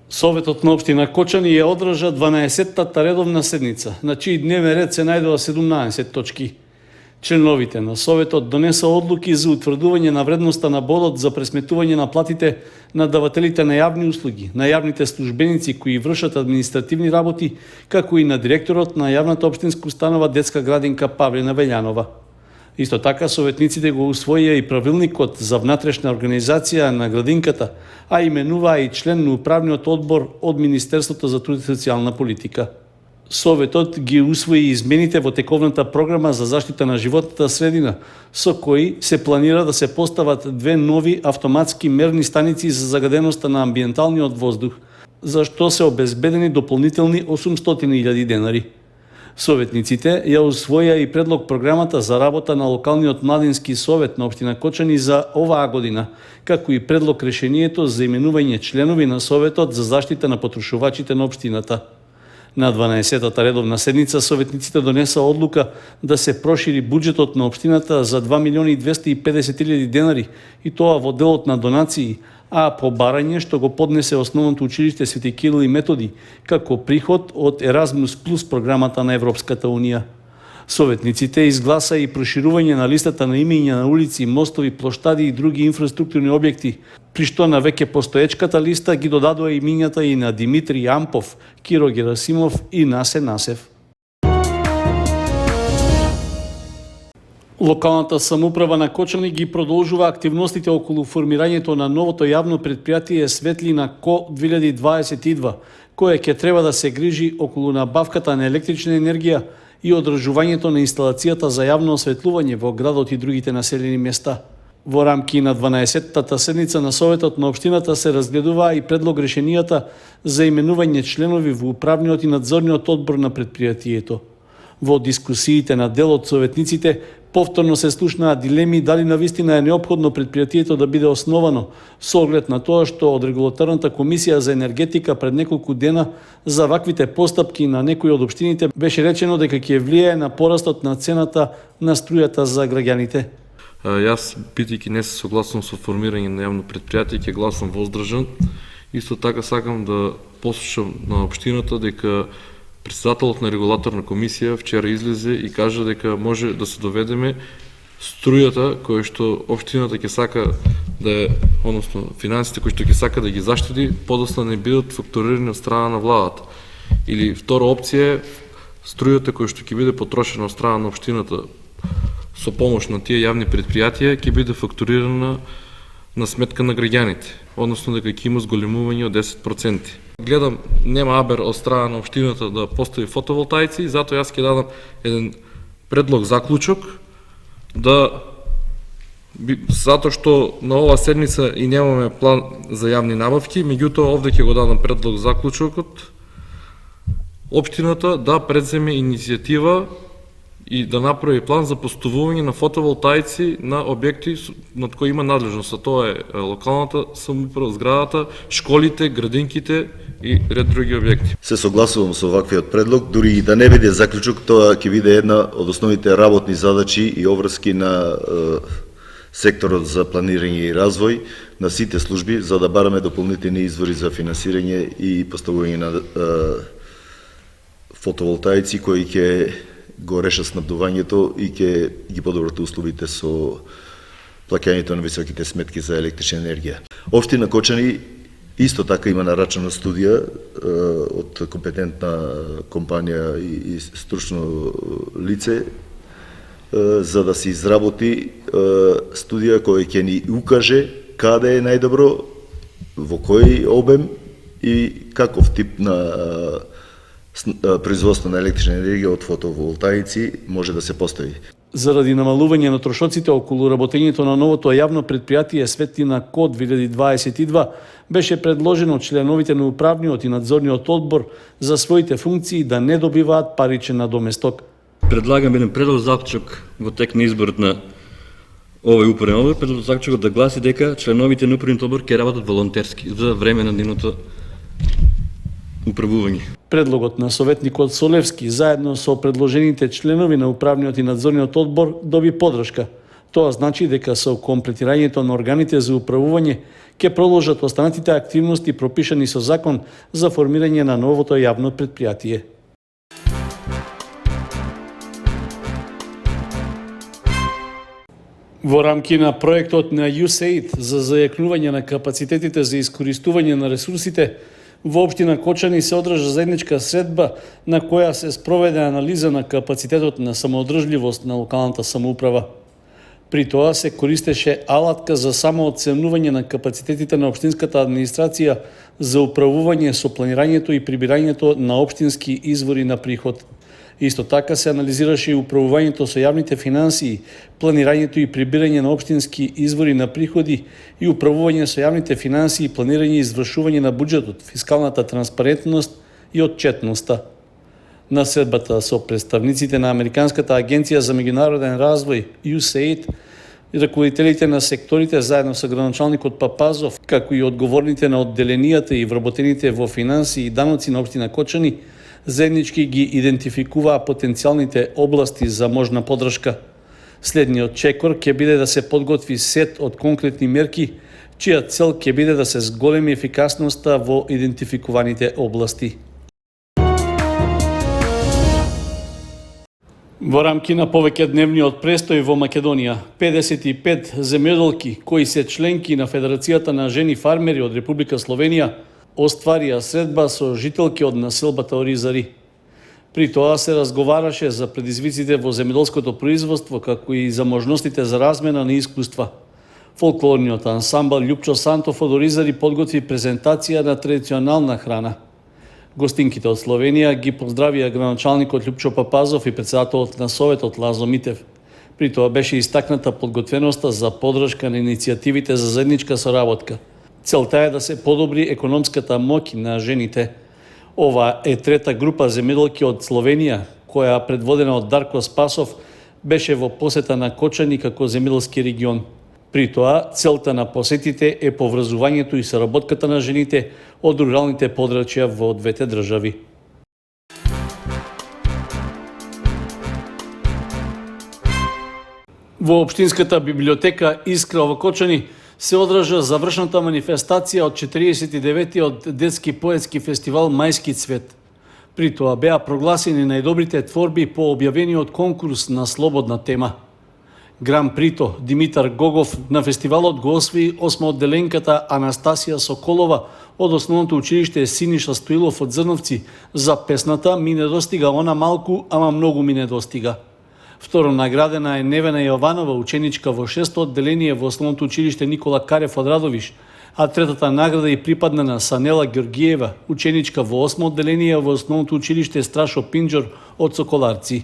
Советот на општина Кочани ја одржа 12-та редовна седница, на чиј дневен ред се најдува 17 точки. Членовите на Советот донеса одлуки за утврдување на вредноста на бодот за пресметување на платите на давателите на јавни услуги, на јавните службеници кои вршат административни работи, како и на директорот на јавната општинска установа Детска градинка Павлина Велјанова. Исто така, советниците го усвоија и правилникот за внатрешна организација на градинката, а именуваа и член на управниот одбор од Министерството за труд и социјална политика. Советот ги усвои измените во тековната програма за заштита на животната средина, со кои се планира да се постават 2 нови автоматски мерни станици за загаденоста на амбиенталниот воздух, за што се обезбедени дополнителни 800.000 денари. Советниците ја усвоја и предлог програмата за работа на локалниот младински совет на општина Кочани за оваа година, како и предлог решението за именување членови на Советот за заштита на потрошувачите на општината. На 12-та редовна седница советниците донеса одлука да се прошири буџетот на општината за 2.250.000 денари, и тоа во делот на донации, а по барање што го поднесе Основното училиште Свети Кирил и Методи, како приход од Еразмус Плюс програмата на Европската Унија. Советниците изгласа и проширување на листата на имења на улици, мостови, плоштади и други инфраструктурни објекти, при што на веќе постоечката листа ги додадоа имењата и на Димитри Ампов, Киро Герасимов и Насе Насев. Локалната самоуправа на Кочани ги продолжува активностите околу формирањето на новото јавно предпријатие Светлина Ко 2022, кое ќе треба да се грижи околу набавката на електрична енергија и одржувањето на инсталацијата за јавно осветлување во градот и другите населени места. Во рамки на 12-та седница на Советот на општината се разгледуваа и предлог решенијата за именување членови во управниот и надзорниот одбор на предпријатието. Во дискусиите на дел од советниците повторно се слушнаа дилеми дали навистина е неопходно предпријатието да биде основано, со оглед на тоа што од Регулаторната комисија за енергетика пред неколку дена за ваквите постапки на некои од општините беше речено дека ќе влијае на порастот на цената на струјата за граѓаните. Јас, бидејќи не се согласувам со формирање на јавно предпријатие, ќе гласам воздржан. Исто така сакам да послушам на општината дека председателот на регулаторна комисија вчера излезе и кажа дека може да се доведеме струјата која што општината ќе сака да е, односно финансите кои што ќе сака да ги заштити, подоцна не бидат фактурирани од страна на владата. Или втора опција е струјата која што ќе биде потрошена од страна на општината со помош на тие јавни предпријатија ќе биде фактурирана на сметка на граѓаните, односно дека ќе има зголемување од 10%. Гледам, нема абер од страна на општината да постави фотоволтаици, затоа јас ќе дадам еден предлог заклучок затоа што на оваа седмица и немаме план за јавни набавки, меѓутоа овде ќе го дадам предлог заклучокот општината да преземе иницијатива и да направи план за поставување на фотоволтаици на објекти над кои има надлежност, а тоа е локалната самоуправа, зградата, школите, градинките и ред други објекти. Се согласувам со ваквиот предлог, дури и да не биде заклучок, тоа ќе биде една од основните работни задачи и обврски на секторот за планирање и развој на сите служби, за да бараме дополнителни извори за финансирање и поставување на фотоволтаици кои ќе го реша снабдувањето и ќе ги подобрат условите со плаќањето на високите сметки за електрична енергија. Општина Кочани исто така има нарачана студија од компетентна компанија и стручно лице за да се изработи студија која ќе ни укаже каде е најдобро, во кој обем и каков тип на производство на електрична енергија од фотоволтаици може да се постави. Заради намалување на трошоците околу работењето на новото јавно предпријатие Светлина Ко 2022 беше предложено членовите на управниот и надзорниот одбор за своите функции да не добиваат паричен надоместок. Предлагам еден предлог заклучок во тек на изборот на овој управен одбор, предлог заклучокот да гласи дека членовите на управниот одбор ќе работат волонтерски за време на нивното управување. Предлогот на советникот Солевски заедно со предложените членови на управниот и надзорниот одбор доби поддршка. Тоа значи дека со комплетирањето на органите за управување ќе продолжат останатите активности пропишани со закон за формирање на новото јавно предпријатие. Во рамки на проектот на USAID за зајакнување на капацитетите за искористување на ресурсите, во општина Кочани се одржа заедничка средба на која се спроведе анализа на капацитетот на самоодржливост на локалната самоуправа. При тоа се користеше алатка за самооценување на капацитетите на општинската администрација за управување со планирањето и прибирањето на општински извори на приход. Исто така се анализираше и управувањето со јавните финансии, планирањето и прибирање на општински извори на приходи и управување со јавните финансии, планирање и извршување на буџетот, фискалната транспарентност и отчетноста. На средбата со представниците на Американската агенција за меѓународен развој USAID и раководителите на секторите заедно со градоначалникот Папазов, како и одговорните на одделенијата и вработените во финансии и даноци на општина Кочани, заеднички ги идентификуваа потенцијалните области за можна подршка. Следниот чекор ќе биде да се подготви сет од конкретни мерки, чија цел ќе биде да се зголеми ефикасноста во идентификуваните области. Во рамки на повеќе дневниот престој во Македонија, 55 земјоделки кои се членки на Федерацијата на жени фармери од Република Словенија остварија средба со жителки од населбата Оризари. При тоа се разговараше за предизвиците во земјоделското производство, како и за можностите за размена на искуства. Фолклорниот ансамбл Љупчо Сантов од Оризари подготви презентација на традиционална храна. Гостинките од Словенија ги поздравија градоначалникот Љупчо Папазов и председателот на Советот Лазо Митев. При тоа беше истакната подготвеноста за подршка на иницијативите за заедничка соработка. Целта е да се подобри економската моќ на жените. Ова е трета група земјоделки од Словенија, која предводена од Дарко Спасов беше во посета на Кочани како земјоделски регион. При тоа, целта на посетите е поврзувањето и соработката на жените од руралните подрачја во двете држави. Во општинската библиотека Искра во Кочани се одржа завршната манифестација од 49-тиот детски поетски фестивал Мајски цвет. При тоа беа прогласени најдобрите творби по објавениот конкурс на слободна тема. Гран Прито Димитар Гогов на фестивалот го освои осмоодделенката Анастасија Соколова од основното училиште Синиша Стоилов од Зрновци за песната "Ми не достига она малку, ама многу ми не достига". Второ наградена е Невена Јованова, ученичка во 6-то одделение во основното училиште Никола Карев од Радовиш, а третата награда и припадна на Санела Ѓоргиева, ученичка во 8-то одделение во основното училиште Страшо Пинџор од Соколарци.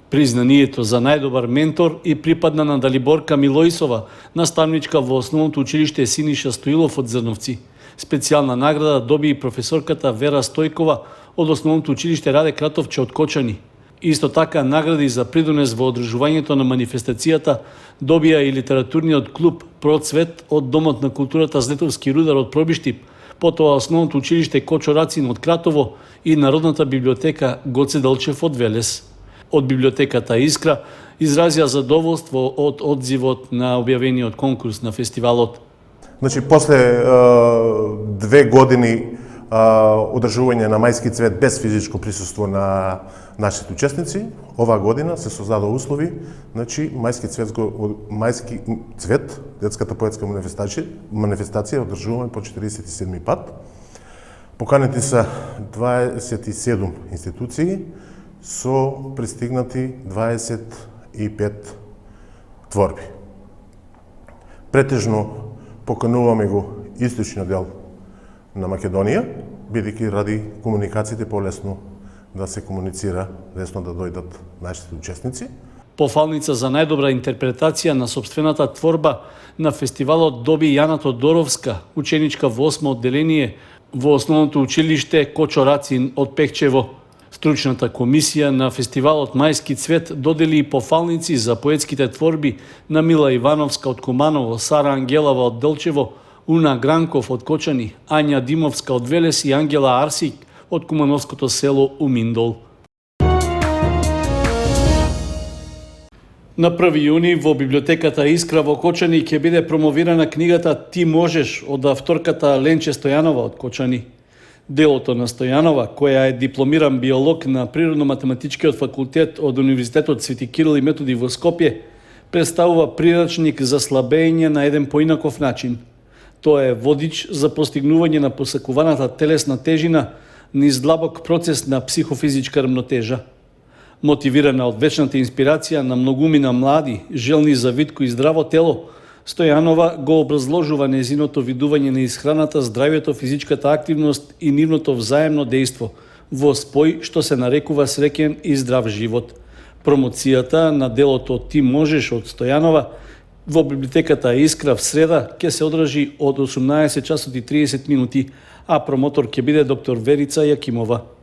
Признанието за најдобар ментор и припадна на Далиборка Милојсова, наставничка во основното училиште Синиша Стоилов од Зрновци. Специјална награда доби и професорката Вера Стојкова од основното училиште Раде Кратовче од Кочани. Исто така награди за придонес во одржувањето на манифестацијата добија и литературниот клуб Процвет од Домот на културата Злетовски рудар од Пробиштип, потоа основното училиште Кочо Рацин од Кратово и Народната библиотека Гоце Делчев од Велес. Од библиотеката Искра изразија задоволство од одзивот на објавениот конкурс на фестивалот. Значи, после 2 години одржување на Мајски цвет без физичко присуство на нашите учесници, оваа година се создадоа услови, значи Мајски цвет, детската поетска манифестација одржуваме по 47 пат. Поканети се 27 институции со пристигнати 25 творби. Претежно покануваме го источниот дел на Македонија, бидејќи ради комуникациите полесно да се комуницира, лесно да дојдат нашите учесници. Пофалница за најдобра интерпретација на сопствената творба на фестивалот доби Јана Тодоровска, ученичка во 8-то одделение во основното училиште Кочо Рацин од Пехчево. Стручната комисија на фестивалот Мајски цвет додели и пофалници за поетските творби на Мила Ивановска од Куманово, Сара Ангелова од Делчево, Уна Гранков од Кочани, Ања Димовска од Велес и Ангела Арсик од кумановското село Уминдол. На 1 јуни во библиотеката Искра во Кочани ќе биде промовирана книгата Ти можеш од авторката Ленче Стојанова од Кочани. Делото на Стојанова, која е дипломиран биолог на Природно-математичкиот факултет од Универзитетот Свети Кирил и Методи во Скопје, представува прирачник за слабење на еден поинаков начин. Тоа е водич за постигнување на посакуваната телесна тежина низ длабок процес на психофизичка рамнотежа. Мотивирана од вечната инспирација на многумина млади, желни за витко и здраво тело, Стојанова го образложува незиното видување на исхраната, здравјето, физичката активност и нивното взаемно дејство во спој што се нарекува среќен и здрав живот. Промоцијата на делото Ти можеш од Стојанова во библиотеката Искра в среда ќе се одржи од 18 часот и 30 минути, а промотор ќе биде доктор Верица Јакимова.